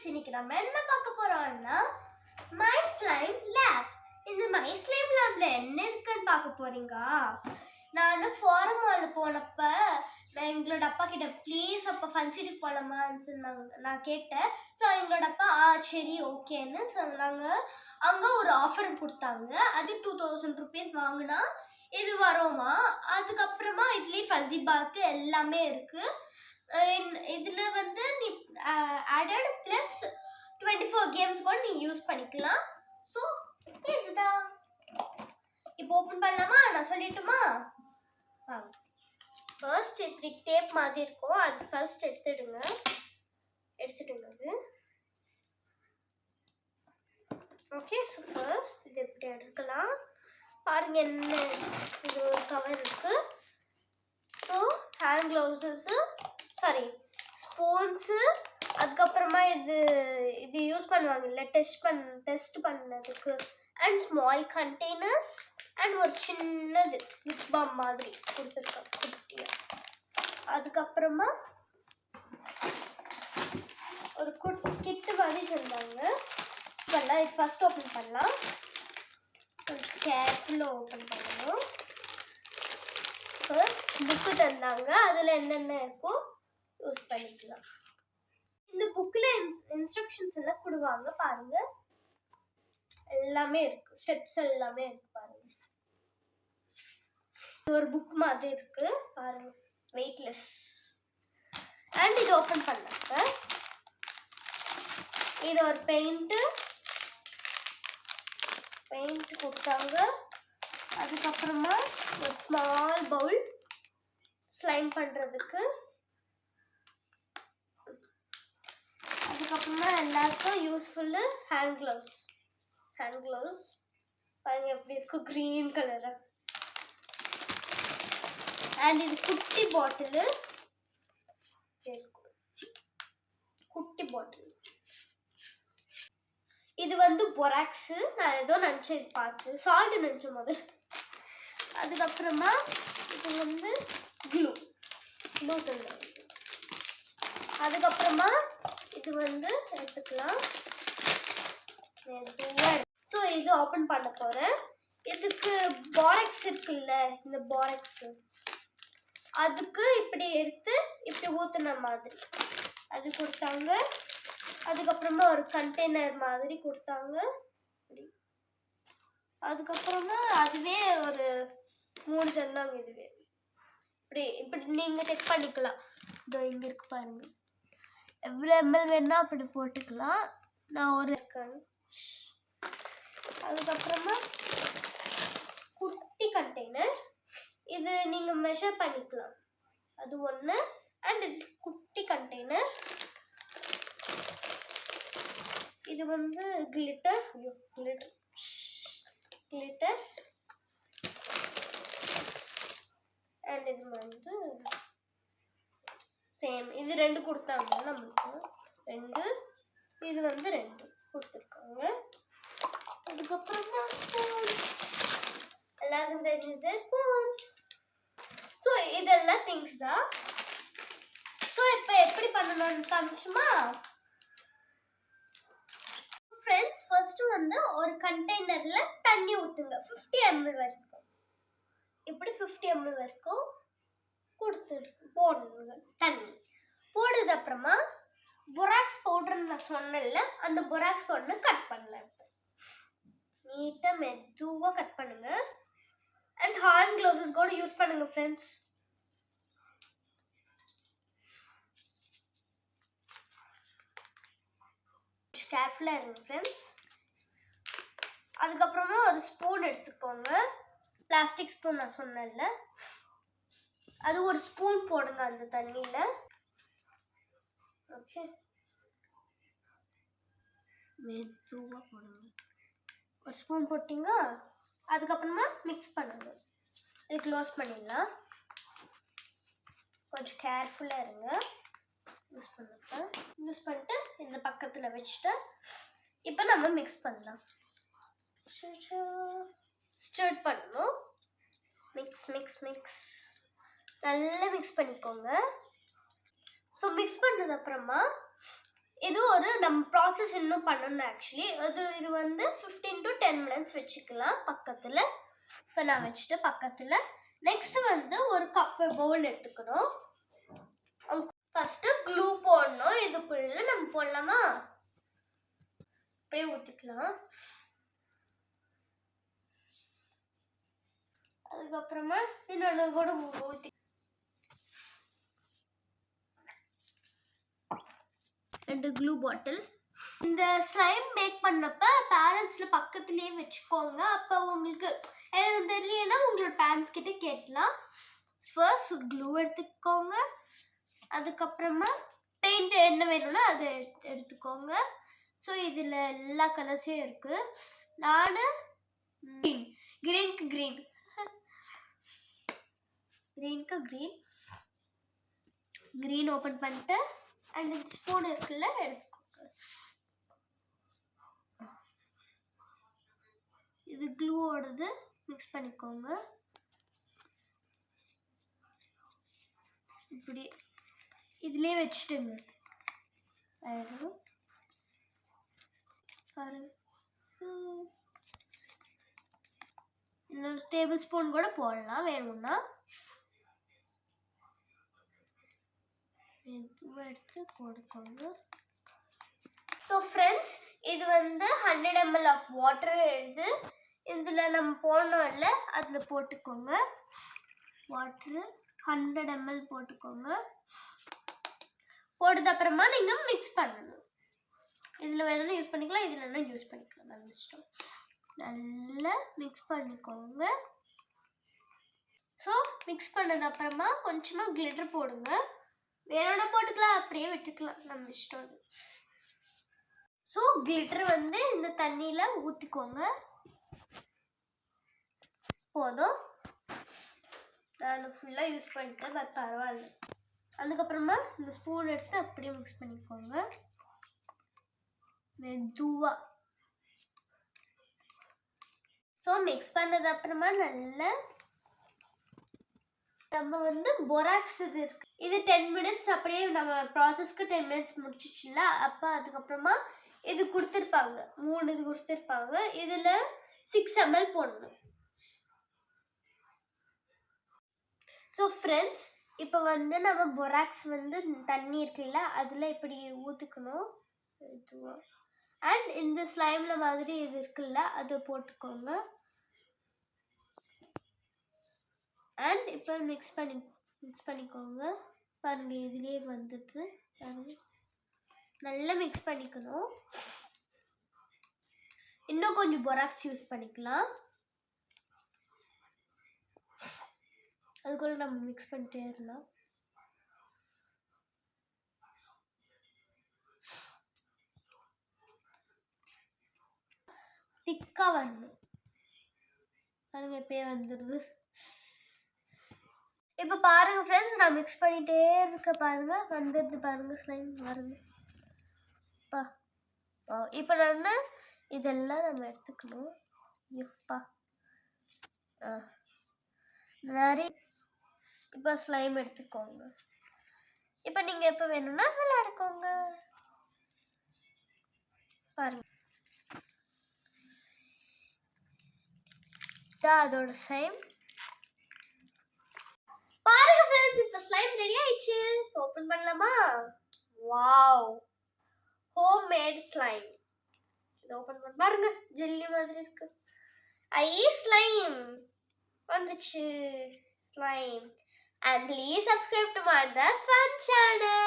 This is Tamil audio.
ஃப்ரெண்ட்ஸ், இன்னைக்கு நம்ம என்ன பார்க்க போறோம்னா மை ஸ்லைம் லேப். இந்த மை ஸ்லைம் லேப்ல என்ன இருக்குன்னு பார்க்க போறீங்க. நான் ஃபாரம் மால் போனப்ப நான் எங்களோட அப்பா கிட்ட ப்ளீஸ் அப்போ ஃபங்க்ஷனுக்கு போகலாமான்னு சொன்னாங்க. நான் கேட்டேன். ஸோ எங்களோட அப்பா சரி ஓகேன்னு சொன்னாங்க. அங்கே ஒரு ஆஃபர் கொடுத்தாங்க. அது 2000 rupees வாங்கினா இது வரோமா. அதுக்கப்புறமா இதுலேயே ஃபஸி பாத்து எல்லாமே இருக்கு. இதில் வந்து நீ ஆடட் ப்ளஸ் 24 கேம்ஸ் கூட நீ யூஸ் பண்ணிக்கலாம். ஸோ இதுதான். இப்போ ஓப்பன் பண்ணலாமா? நான் சொல்லிட்டுமா? ஃபர்ஸ்ட் இப்படி டேப் மாதிரி இருக்கும், அது ஃபர்ஸ்ட் எடுத்துடுங்க. அது ஓகே. ஸோ ஃபர்ஸ்ட் இது எப்படி எடுக்கலாம் பாருங்க. என்ன இது ஒரு கவர் இருக்கு. ஸோ ஹேண்ட் க்ளவுஸஸ்ஸு, சாரி ஸ்பூன்ஸு, அதுக்கப்புறமா இது யூஸ் பண்ணுவாங்க இல்லை டெஸ்ட் பண்ணதுக்கு, அண்ட் ஸ்மால் கண்டெய்னர்ஸ், அண்ட் ஒரு சின்னது லிப் பாம் மாதிரி கொடுத்துருக்கேன் குட்டியாக. அதுக்கப்புறமா ஒரு கிட்டு மாதிரி தந்தாங்க. பண்ணலாம். இது ஃபர்ஸ்ட் ஓப்பன் பண்ணலாம். கொஞ்சம் கேர்ஃபுல்லாக ஓப்பன் பண்ணணும். ஃபர்ஸ்ட் புக்கு தந்தாங்க, அதில் என்னென்ன இருக்கோ யூஸ் பண்ணிக்கலாம். இந்த புக்கில் இன்ஸ்ட்ரக்ஷன்ஸ் எல்லாம் கொடுவாங்க பாருங்க. எல்லாமே இருக்கு, ஸ்டெப்ஸ் எல்லாமே இருக்கு பாருங்க. ஒரு புக் மாதிரி இருக்கு பாருங்க, வெயிட்லெஸ். அண்ட் இது ஓப்பன் பண்ணாங்க. இது ஒரு பெயிண்ட் கொடுத்தாங்க. அதுக்கப்புறமா ஒரு ஸ்மால் பவுல் ஸ்லைம் பண்ணுறதுக்கு. அதுக்கப்புறமா எல்லாருக்கும் யூஸ்ஃபுல்லு ஹேண்ட் க்ளவுஸ் பாருங்க எப்படி இருக்கும், க்ரீன் கலரு. அண்ட் இது குட்டி பாட்டில். இது வந்து பொராக்ஸு. நான் ஏதோ நினச்சேன், இது பார்த்து சால்ட் நினச்ச முதல். அதுக்கப்புறமா இது வந்து க்ளூ தந்தாங்க. அதுக்கப்புறமா இது வந்து எடுத்துக்கலாம். ஸோ இது ஓப்பன் பண்ண போகிறேன். இதுக்கு பாரக்ஸ் இருக்குல்ல, இந்த பாரக்ஸு, அதுக்கு இப்படி எடுத்து இப்படி ஊற்றுன மாதிரி அது கொடுத்தாங்க. அதுக்கப்புறமா ஒரு கண்டெய்னர் மாதிரி கொடுத்தாங்க. அதுக்கப்புறமா அதுவே ஒரு 3 தந்தாங்க. இதுவே இப்படி நீங்கள் செக் பண்ணிக்கலாம். இதோ இங்கே இருக்கு பாருங்க, எவ்வளோ ml வேணா அப்படி போட்டுக்கலாம். நான் ஒரு இருக்கேன். அதுக்கப்புறமா குட்டி கண்டெய்னர், இது நீங்கள் மெஷர் பண்ணிக்கலாம். அது ஒன்று. அண்ட் இது குட்டி கண்டெய்னர். இது வந்து கிளிட்டர். அண்ட் இது வந்து சேம். இது 2 கொடுத்தாங்க நம்மளுக்கு, 2. இது வந்து 2 கொடுத்துருக்காங்க. அதுக்கப்புறமா ஸ்பூன்ஸ், எல்லாருக்கும் தெரிஞ்சது ஸ்பூன்ஸ். ஸோ இதெல்லாம் திங்ஸ் தான். ஸோ இப்போ எப்படி பண்ணணும்னு காமிச்சுமா? ஃப்ரெண்ட்ஸ், ஃபர்ஸ்ட் வந்து ஒரு கண்டெய்னரில் தண்ணி ஊற்றுங்க, 50 ml வரைக்கும். இப்படி 50 ml வரைக்கும் போடணுங்க தண்ணி. போடுறது அப்புறமா பொராக்ஸ் பவுடர்னு நான் சொன்னேன்ல, அந்த பொராக்ஸ் பவுடர் கட் பண்ணலாம். நீட்டாக மெதுவாக கட் பண்ணுங்க. அண்ட் ஹேண்ட் க்ளவுஸஸ் கூட யூஸ் பண்ணுங்க ஃப்ரெண்ட்ஸ். கேர்ஃபுல்லாக இருங்க ஃப்ரெண்ட்ஸ். அதுக்கப்புறமா ஒரு ஸ்பூன் எடுத்துக்கோங்க, பிளாஸ்டிக் ஸ்பூன் நான் சொன்னேன்ல, அது ஒரு ஸ்பூன் போடுங்க அந்த தண்ணியில். ஓகே, மெதுவாக போடுங்க. ஒரு ஸ்பூன் போட்டிங்க. அதுக்கப்புறமா மிக்ஸ் பண்ணுங்க. இது க்ளோஸ் பண்ணிடலாம். கொஞ்சம் கேர்ஃபுல்லாக இருங்க. யூஸ் பண்ணிட்டு இந்த பக்கத்தில் வச்சுட்டு இப்போ நம்ம மிக்ஸ் பண்ணலாம். ஸ்டர்ட் பண்ணணும். மிக்ஸ் நல்லா மிக்ஸ் பண்ணிக்கோங்க. ஸோ மிக்ஸ் பண்ணது அப்புறமா இது ஒரு நம்ம ப்ராசஸ் இன்னும் பண்ணணும் ஆக்சுவலி. இது வந்து 15 to 10 minutes வச்சுக்கலாம் பக்கத்தில். இப்போ நான் வச்சுட்டு பக்கத்தில். நெக்ஸ்ட் வந்து ஒரு பவுல் எடுத்துக்கணும். ஃபஸ்ட்டு க்ளூ போடணும். இதுக்குள்ள நம்ம போடலாமா? அப்படியே ஊற்றிக்கலாம். அதுக்கப்புறமா இன்னொன்று கூட ஊற்றி ரெண்டு க்ளூ பாட்டில். இந்த ஸ்லைம் மேக் பண்ணப்ப பேரண்ட்ஸில் பக்கத்துலேயே வச்சுக்கோங்க. அப்போ உங்களுக்கு தெரியலன்னா உங்களோட பேரண்ட்ஸ் கிட்ட கேட்கலாம். ஃபர்ஸ்ட் க்ளூ எடுத்துக்கோங்க. அதுக்கப்புறமா பெயிண்ட் என்ன வேணும்னா அதை எடுத்துக்கோங்க. ஸோ இதில் எல்லா கலர்ஸையும் இருக்குது. நான் க்ரீனுக்கு க்ரீன் ஓப்பன் பண்ணிட்டு அண்ட் ஸ்பூன் இருக்குல்ல எடுத்துக்கோங்க. இது க்ளூவோடது மிக்ஸ் பண்ணிக்கோங்க. இப்படி இதுலேயே வச்சுட்டுங்க. இன்னொரு டேபிள் ஸ்பூன் கூட போடலாம் வேணும்னா. எடுத்து போட்டுக்கோங்க. ஸோ ஃப்ரெண்ட்ஸ், இது வந்து 100 ml ஆஃப் வாட்டர் எடுத்து இதில் நம்ம போடணும் இல்லை, அதில் போட்டுக்கோங்க. வாட்டரு 100 ml போட்டுக்கோங்க. போட்டது அப்புறமா நீங்கள் மிக்ஸ் பண்ணணும். இதில் வேணும்னா யூஸ் பண்ணிக்கலாம், இதில் வேணா யூஸ் பண்ணிக்கலாம், நம்ம இஷ்டம். நல்லா மிக்ஸ் பண்ணிக்கோங்க. ஸோ மிக்ஸ் பண்ணது அப்புறமா கொஞ்சமாக கிளிட்டர் போடுங்க. வேணும்னா போட்டுக்கலாம், அப்படியே விட்டுக்கலாம், நம்ம இஷ்டம் அது. ஸோ கிளிட்டர் வந்து இந்த தண்ணியில் ஊற்றிக்கோங்க. போதும், நான் ஃபுல்லாக யூஸ் பண்ணிட்டேன், பட் பரவாயில்ல. அதுக்கப்புறமா இந்த ஸ்பூன் எடுத்து அப்படியே மிக்ஸ் பண்ணிக்கோங்க மெதுவாக. ஸோ மிக்ஸ் பண்ணது அப்புறமா நல்லா நம்ம வந்து பொராக்ஸ் இது இருக்கு, இது 10 minutes அப்படியே நம்ம ப்ராசஸ்க்கு 10 minutes முடிச்சிச்சுல. அப்போ அதுக்கப்புறமா இது கொடுத்துருப்பாங்க, 3 இது கொடுத்துருப்பாங்க. இதில் 6 ml போடணும். ஸோ ஃப்ரெண்ட்ஸ், இப்போ வந்து நம்ம பொராக்ஸ் வந்து தண்ணி இருக்குல்ல அதில் இப்படி ஊற்றிக்கணும் இதுவாக. அண்ட் இந்த ஸ்லைமில் மாதிரி இது இருக்குல்ல அதை போட்டுக்கோங்க. அண்ட் இப்போ மிக்ஸ் பண்ணிக்கோங்க. பாருங்க, இதுலேயே வந்துட்டு பாருங்க, நல்லா மிக்ஸ் பண்ணிக்கணும். இன்னும் கொஞ்சம் பொராக்ஸ் யூஸ் பண்ணிக்கலாம். அதுக்குள்ள நம்ம மிக்ஸ் பண்ணிட்டே இருக்கலாம். திக்காக வரணும். பாருங்க, இப்பயே வந்துடுது. இப்போ பாருங்க ஃப்ரெண்ட்ஸ், நான் மிக்ஸ் பண்ணிகிட்டே இருக்க பாருங்க, வந்துடுது பாருங்க, ஸ்லைம் வருது. இப்போ நான் இதெல்லாம் நம்ம எடுத்துக்கணும். எப்பா நிறைய. இப்போ ஸ்லைம் எடுத்துக்கோங்க. இப்போ நீங்கள் எப்போ வேணும்னா விளையாடுக்கோங்க. பாருங்க, இதான் அதோட ஸ்லைம். பாருங்க ஃப்ரெண்ட்ஸ், இப்போ ஸ்லைம் ரெடி ஆயிடுச்சு. ஓப்பன் பண்ணலாமா? Wow, home made slime. இது ஓப்பன் பண்ண பாருங்க, ஜெல்லி மாதிரி இருக்கு. ஸ்லைம் வந்துச்சு, slime. And please subscribe to Martha's Fun channel.